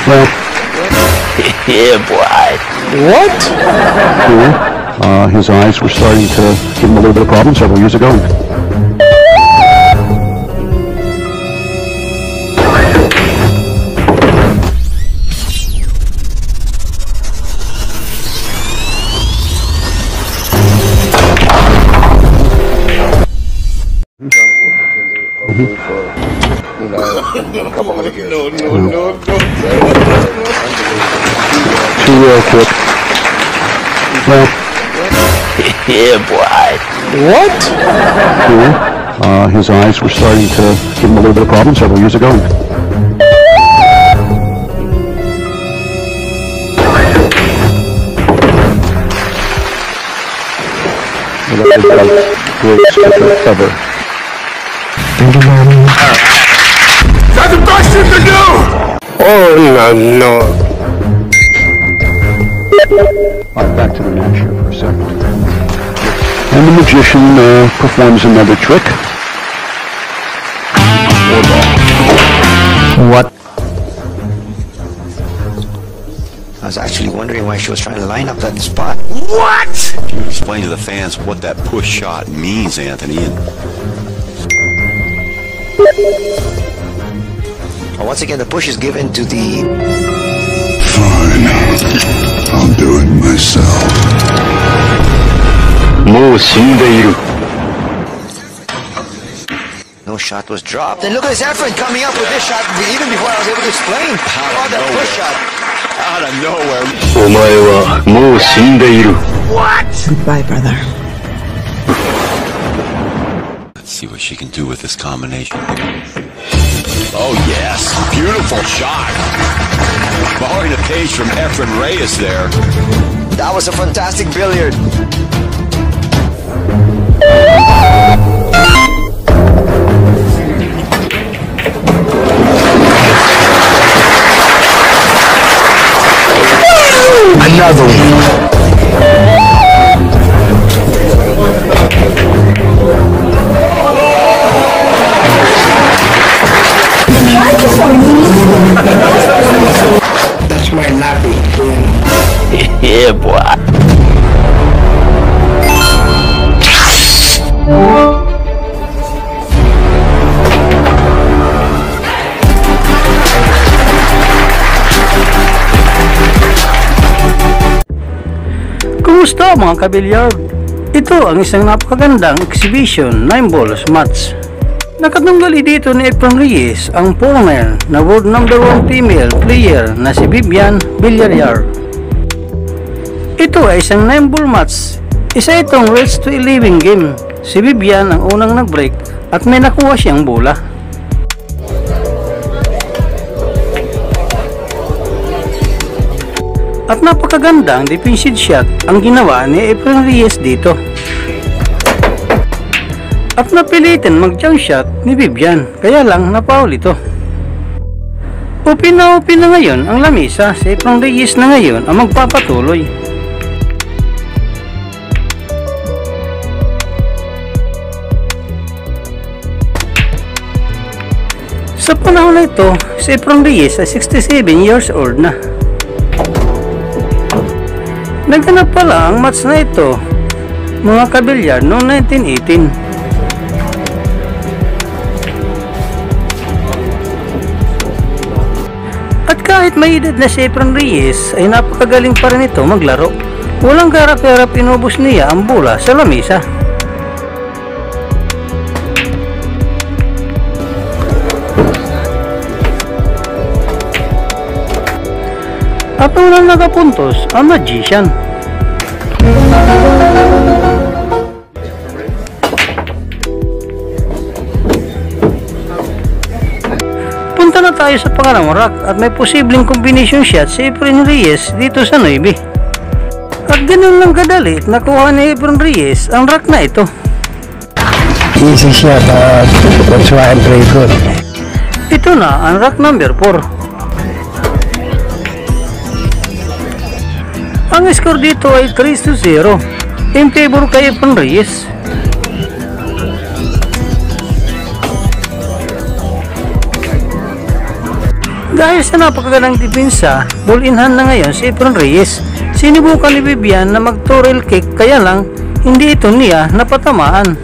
Well, Yeah, boy. what? Cool. His eyes were starting to give him a little bit of problem several years ago. Too real quick. Well, Yeah, boy. what? Cool. His eyes were starting to give him a little bit of problem several years ago. Great special cover. That's the best you can do! Oh, no. Alright, back to the match here for a second. And the magician performs another trick. What? I was actually wondering why she was trying to line up that spot. What? Explain to the fans what that push shot means, Anthony. Well, once again, the push is given to the... Fine. I'll do it myself. No shot was dropped. And look at this effort coming up with this shot even before I was able to explain about that push shot. Out of nowhere. Goodbye, brother. Let's see what she can do with this combination. Oh, yes. Beautiful shot. Borrowing a page from Efren Reyes there. That was a fantastic billiard. Another one. That's my nappy. Yeah, boy. Kumusta mga kabilyard? Ito ang isang napakagandang exhibition 9 balls match. Nakatunggali dito ni Efren Reyes ang former na world number 1 female player na si Vivian Villarreal. Ito ay isang 9 ball match. Isa itong race to 11 game. Si Vivian ang unang nag-break at may nakuha siyang bola. At napakagandang defensive shot ang ginawa ni Efren Reyes dito. At napilitin mag-jump shot ni Vivian, kaya lang napaul ito. Upin na ngayon ang lamisa, si Efren Reyes na ngayon ang magpapatuloy. Sa panahon na ito, si Efren Reyes ay 67 years old na. Naganap pala ang match na ito, mga kabilyar, noong 1918. At kahit may edad na si Efren Reyes, ay napakagaling pa rin ito maglaro. Walang garap-garap inubos niya ang bola sa lamisa. At unang nakapuntos ang magician. Punta na tayo sa pangalawang rack at may posibleng combination shot si Efren Reyes dito sa 9. At ganun lang kadali nakuha ni Efren Reyes ang rack na ito. Easy shot. That's why I'm very good. Ito na ang rack number 4. Ang score dito ay 3-0 in favor kay Efren Reyes. Dahil sa napakagandang depensa, ball in hand na ngayon si Efren Reyes. Sinubukan ni Vivian na mag-torrel kick, kaya lang hindi ito niya napatamaan.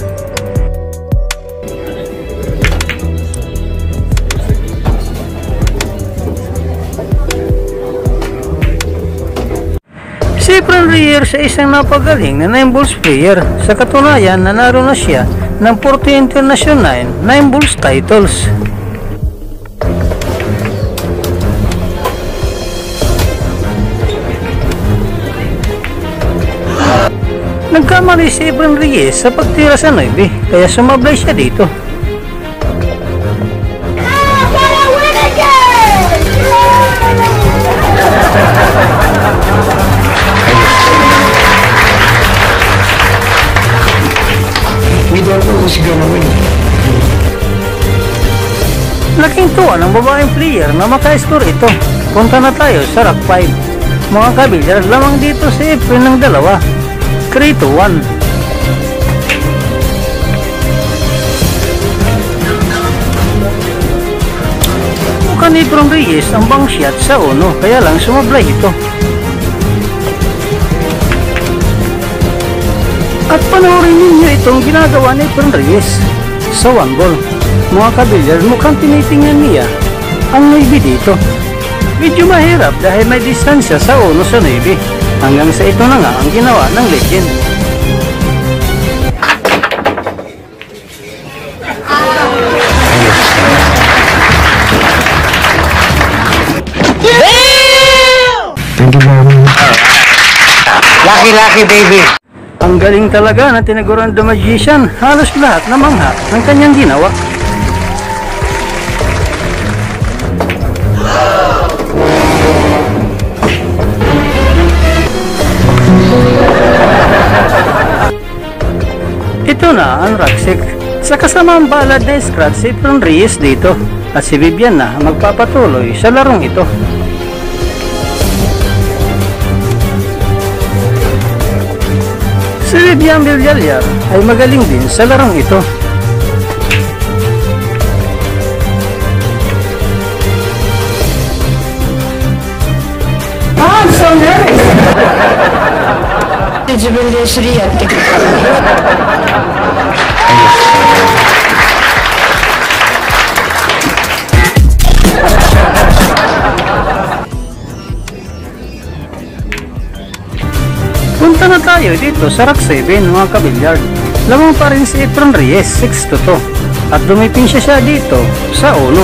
Si Efren Reyes ay isang napagaling na 9 balls player. Sa katunayan, nanalo na siya ng 40 international 9 balls titles. Nagkamali si Efren Reyes sa pagtira sa 9, kaya sumablay siya dito. We don't know who's gonna win. Laking tuwa ng babaeng player na maka-score ito. Punta na tayo sa Rock 5. Mga kabilyar, lamang dito si Efren ng 2. 3-1. Mukha ni Efren Reyes ang bang shot sa 1, kaya lang sumablay ito. At panoorin ninyo itong ginagawa ni Efren Reyes sa 1 ball. Mga kabilyar, mukhang tinitingnan niya ang 9 dito. Medyo mahirap dahil may distansya sa 1 sa 9. Hanggang sa ito na nga ang ginawa ng legend. Thank you very much. Lucky baby. Ang galing talaga na tinaguran the Magician. Halos lahat na mangha ng kanyang ginawa. Ito na ang Rock 6. Sa kasamang balad na scratch si Efren Reyes dito. At si Vivian na magpapatuloy sa larong ito. Si Vivian Villallar ay magaling din sa larong ito. I'm so nervous.自分で3やってくる。Punta na tayo dito sa Rock 7 mga kabilyard. Lamang pa rin si Efren Reyes 6-2 at dumipin siya dito sa 1.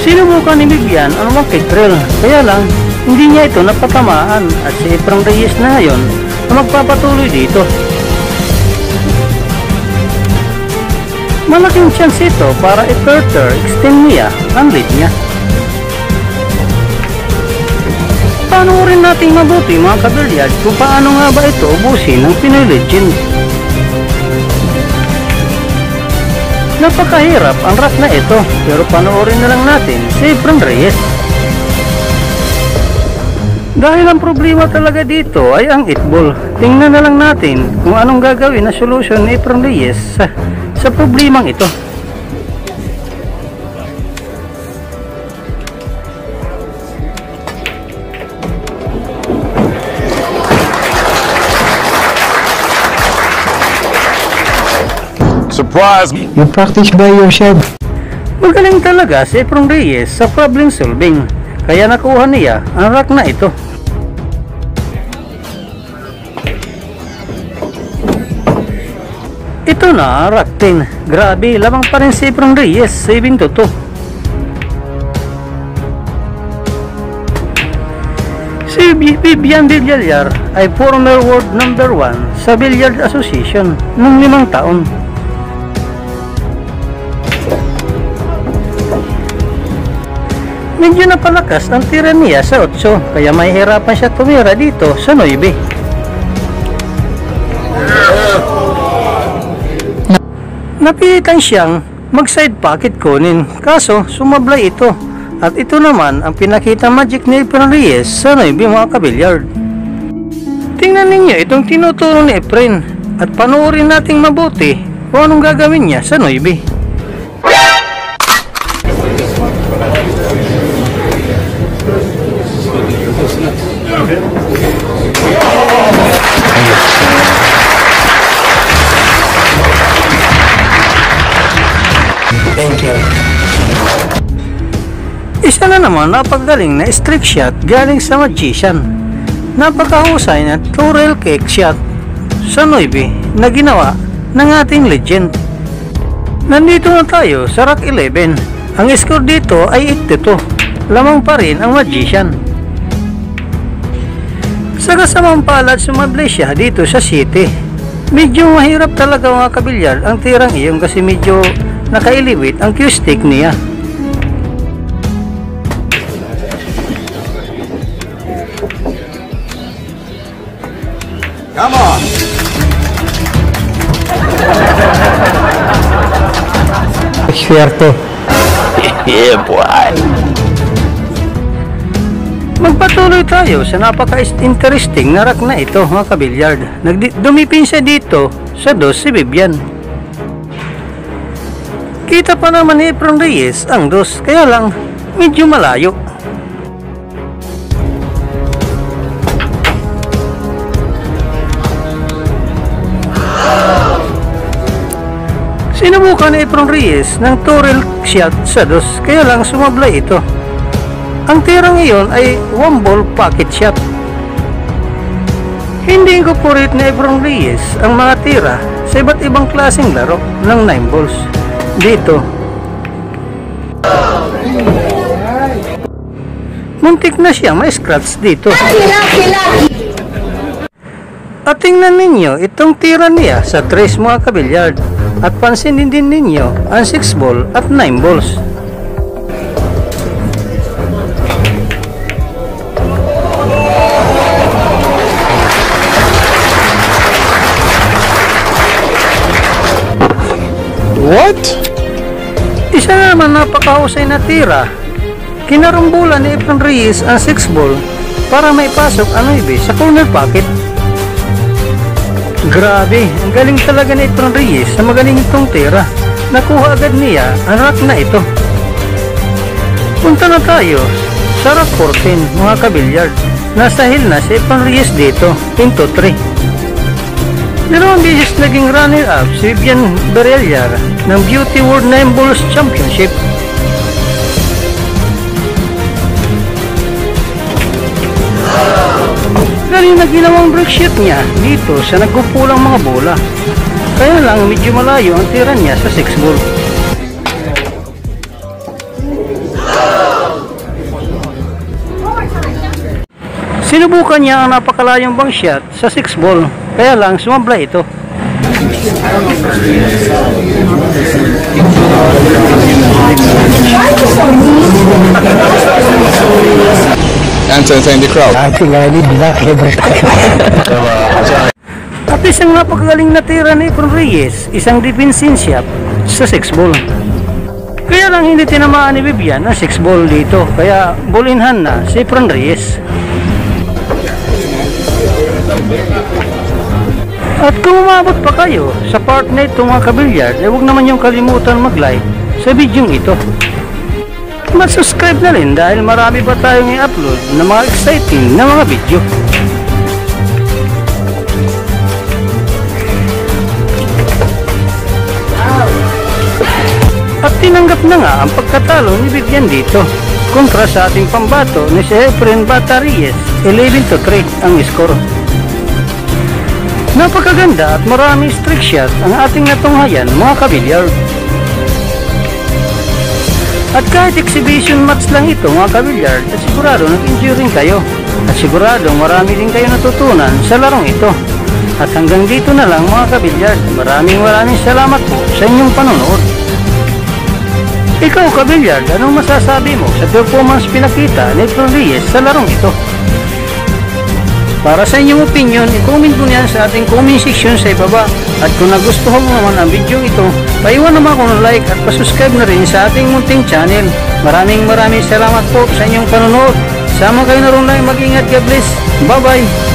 Sinubukan ni Vivian ang mag-kick drill, kaya lang hindi niya ito napatamaan at si Efren Reyes na ngayon na magpapatuloy dito. Malaking chance ito para i-further extend niya ang lead niya. Panoorin natin mabuti mga kabilyard kung paano nga ba ito ubusin ng Pinoy Legend. Napakahirap ang rock na ito, pero panoorin na lang natin si Efren Reyes. Dahil ang problema talaga dito ay ang 8 ball. Tingnan na lang natin kung anong gagawin na solusyon ni Efren Reyes sa problemang ito. Surprise me. You practice by yourself. Magaling talaga si Efren Reyes sa problem solving, kaya nakuha niya ang rock na ito. Ito na, rock 10. Grabe, lamang pa rin si Efren Reyes, 7-2. Si Vivian Villallar ay former world number 1 sa Billiard Association ng 5 taon. Medyo napalakas ang tira niya sa 8, kaya mahihirapan siya tumira dito sa 9. Napilitan siyang mag-side pocket kunin, kaso sumablay ito. At ito naman ang pinakita magic ni Efren Reyes sa 9 mga kabilyard. Tingnan ninyo itong tinuturo ni Efren at panoorin nating mabuti kung anong gagawin niya sa 9. Thank you. Isa na naman napagaling na streak shot galing sa Magician. Napakahusay na two-rail kick shot sa 9 na ginawa ng ating legend. Nandito na tayo sa Rock 11. Ang score dito ay 8-2. Lamang pa rin ang Magician. Sa kasamang palad sumablay siya dito sa City. Medyo mahirap talaga mga kabilyar ang tirang iyon kasi medyo nakailiwit ang cue stick niya. Come on. Swerte. Yeah, boy. Magpatuloy tayo sa napaka-interesting na rack na ito mga kabilyard. Dumipin siya dito sa 2 si Vivian. Kita pa naman ni Efren Reyes ang 2, kaya lang medyo malayo. Sinubukan ni Efren Reyes ng two-rail shot sa 2, kaya lang sumablay ito. Ang tirang iyon ay 1 ball pocket shot. Hindi incorporate ni Efren Reyes ang mga tira sa iba't ibang klaseng laro ng 9 balls. Dito, muntik na siya may scratch dito. At tingnan ninyo itong tira niya sa 3 mga kabilyard. At pansinin din ninyo ang 6 ball at 9 balls. What? Isa na naman napakahusay na tira. Kinarumbulan ni Efren Reyes ang 6 ball para maipasok ang 9 sa corner pocket. Grabe, ang galing talaga ni Efren Reyes sa magaling itong tira. Nakuha agad niya ang rack na ito. Punta na tayo sa rack 14 mga kabilyard. Nasa hill na si Efren Reyes dito, into 3. Dalawang beses naging runner-up si Vivian Barellar ng Beauty World 9 Balls Championship. Galing na ginawang break shot niya dito sa nagkukulang mga bola. Kaya lang medyo malayo ang tira niya sa 6 ball. Sinubukan niya ang napakalayong bang shot sa 6 ball. Kaya lang sumablay ito. Entertain the crowd. I think I need that every time. At isang napakagaling na tira ni Efren Reyes, isang defensive shot sa 6 ball. Kaya lang hindi tinamaan ni Vivian ang 6 ball dito. Kaya bulinhan na si Efren Reyes. At kung umabot pa kayo sa part na ito mga kabilyard, huwag naman yung kalimutan mag-like sa video ito. Mag-subscribe na rin dahil marami pa tayong i-upload na mga exciting na mga video. At tinanggap na nga ang pagkatalo ni Vivian dito kontra sa ating pambato ni si Efren Reyes. 11-3 ang score. Napakaganda at marami streak shot ang ating natunghayan mga kabilyard. At kahit exhibition match lang ito mga kabilyard, at sigurado nag-enjoy rin kayo. At sigurado marami rin kayo natutunan sa larong ito. At hanggang dito na lang mga kabilyard. Maraming salamat po sa inyong panonood. Ikaw kabilyard, anong masasabi mo sa performance pinakita ni Efren Reyes sa larong ito? Para sa inyong opinion, i-comment mo niyan sa ating comment section sa ibaba. At kung nagustuhan mo naman ang video ito, paiwan naman ako ng like at pasubscribe na rin sa ating munting channel. Maraming salamat po sa inyong panonood. Sama kayo na rin lang, mag-ingat, God bless. Bye bye!